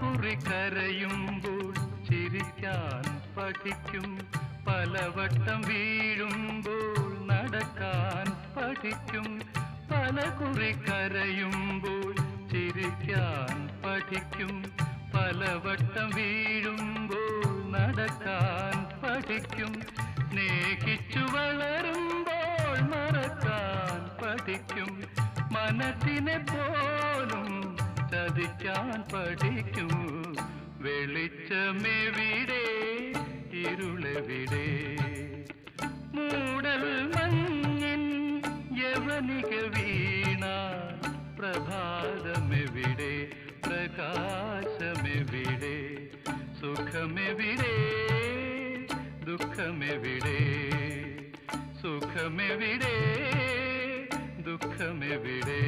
കുറി കരയുമ്പോൾ ചിരിക്കാൻ പഠിക്കും, പലവട്ടം വീഴുമ്പോൾ നടക്കാൻ പഠിക്കും. പല കുറി കരയുമ്പോൾ ചിരിക്കാൻ പഠിക്കും, പലവട്ടം വീഴുമ്പോൾ നടക്കാൻ പഠിക്കും. സ്നേഹിച്ചു വളരുമ്പോൾ മറക്കാൻ പഠിക്കും, മനസ്സിനെ പോലും ചതിക്കാൻ പഠിക്കും. വെളിച്ചമെവിടെ ഇരുളെവിടെ, മൂടൽ മഞ്ഞിൻ യവനിക വീണ പ്രഭാതമെവിടെ, പ്രകാശമെവിടെ, സുഖമെവിടെ ദുഃഖമെവിടെ, സുഖമെവിടെ ദുഃഖമെവിടെ.